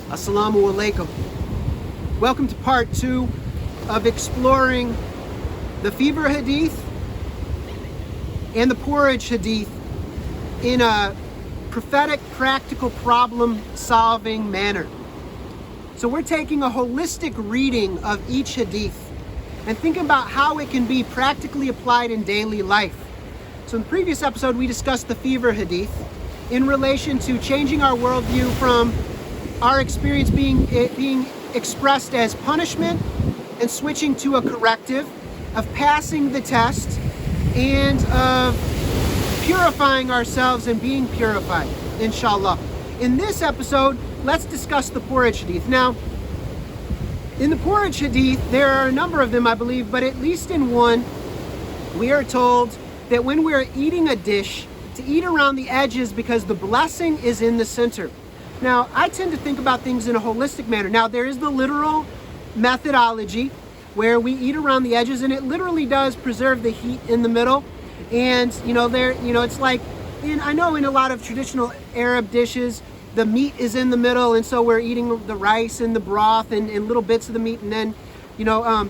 Assalamu alaikum. Welcome to part 2 of exploring the Fever Hadith and the Porridge Hadith in a prophetic, practical, problem-solving manner. So we're taking a holistic reading of each Hadith and thinking about how it can be practically applied in daily life. So in the previous episode, we discussed the Fever Hadith in relation to changing our worldview from our experience being expressed as punishment and switching to a corrective, of passing the test, and of purifying ourselves and being purified, inshallah. In this episode, let's discuss the Porridge Hadith. Now, in the Porridge Hadith, there are a number of them, I believe, but at least in one, we are told that when we're eating a dish, to eat around the edges because the blessing is in the center. Now, I tend to think about things in a holistic manner. Now, there is the literal methodology where we eat around the edges, and it literally does preserve the heat in the middle. And, it's like, I know in a lot of traditional Arab dishes, the meat is in the middle, and so we're eating the rice and the broth and little bits of the meat, and then,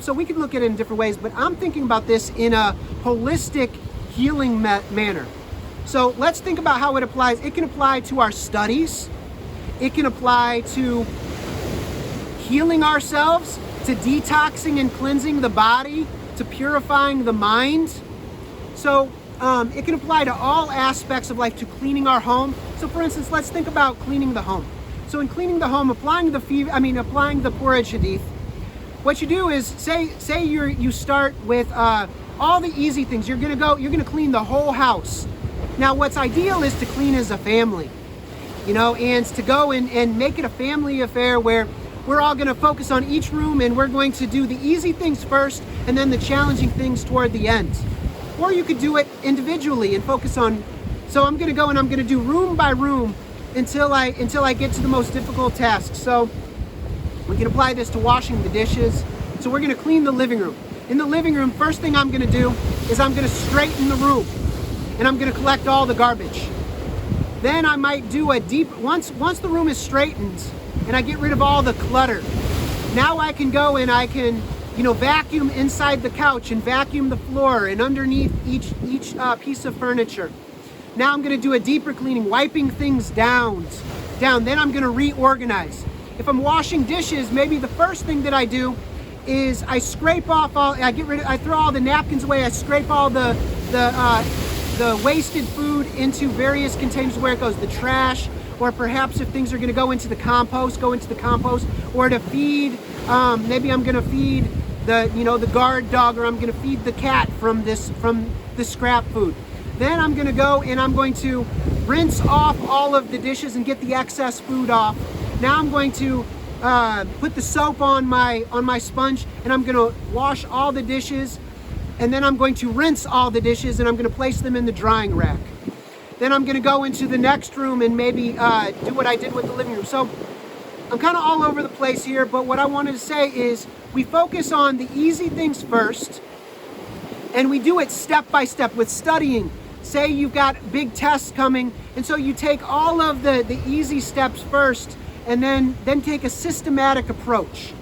so we can look at it in different ways, but I'm thinking about this in a holistic healing manner. So let's think about how it applies. It can apply to our studies. It can apply to healing ourselves, to detoxing and cleansing the body, to purifying the mind. So it can apply to all aspects of life, to cleaning our home. So for instance, let's think about cleaning the home. So in cleaning the home, applying the Porridge Hadith, what you do is say you start with all the easy things. You're gonna clean the whole house. Now, what's ideal is to clean as a family. And to go and make it a family affair where we're all going to focus on each room and we're going to do the easy things first and then the challenging things toward the end. Or you could do it individually and focus on, so I'm going to go and I'm going to do room by room until I get to the most difficult task. So we can apply this to washing the dishes. So we're going to clean the living room. In the living room, first thing I'm going to do is I'm going to straighten the room and I'm going to collect all the garbage. Then I might do a deep, once the room is straightened and I get rid of all the clutter, now I can go and I can, vacuum inside the couch and vacuum the floor and underneath each piece of furniture. Now I'm going to do a deeper cleaning, wiping things down. Then I'm going to reorganize. If I'm washing dishes, maybe the first thing that I do is I scrape off I throw all the napkins away, I scrape all the wasted food into various containers where it goes, the trash, or perhaps if things are going to go into the compost, or to feed, maybe I'm going to feed the guard dog, or I'm going to feed the cat from the scrap food. Then I'm going to go and I'm going to rinse off all of the dishes and get the excess food off. Now I'm going to put the soap on my sponge and I'm going to wash all the dishes. And then I'm going to rinse all the dishes and I'm going to place them in the drying rack. Then I'm going to go into the next room and maybe do what I did with the living room. So I'm kind of all over the place here, but what I wanted to say is we focus on the easy things first and we do it step by step with studying. Say you've got big tests coming, and so you take all of the easy steps first and then take a systematic approach.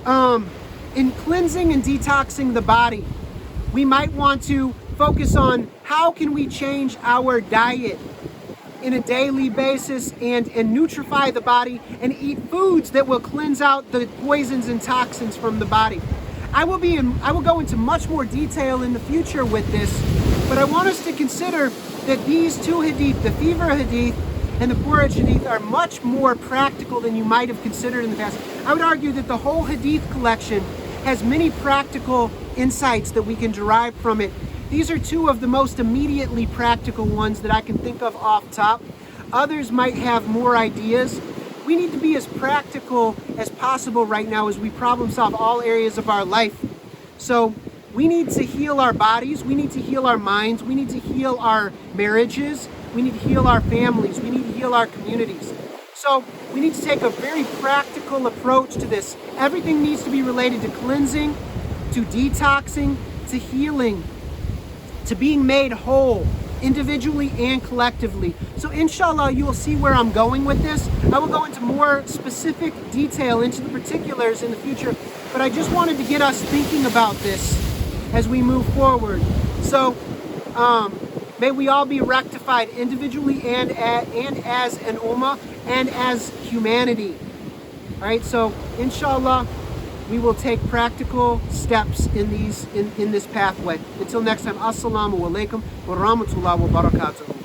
In cleansing and detoxing the body, we might want to focus on how can we change our diet in a daily basis and nutrify the body and eat foods that will cleanse out the poisons and toxins from the body. I will go into much more detail in the future with this, but I want us to consider that these two hadith, the Fever Hadith and the Porridge Hadith, are much more practical than you might have considered in the past. I would argue that the whole hadith collection has many practical insights that we can derive from it. These are two of the most immediately practical ones that I can think of off top. Others might have more ideas. We need to be as practical as possible right now as we problem solve all areas of our life. So we need to heal our bodies, we need to heal our minds, we need to heal our marriages, we need to heal our families, we need to heal our communities. So we need to take a very practical approach to this. Everything needs to be related to cleansing, to detoxing, to healing, to being made whole. individually and collectively. So inshallah, you will see where I'm going with this. I will go into more specific detail into the particulars in the future, but I just wanted to get us thinking about this as we move forward. So may we all be rectified individually and as an ummah and as humanity. All right, so inshallah, we will take practical steps in this pathway. Until next time, assalamu alaikum wa rahmatullahi wa barakatuh.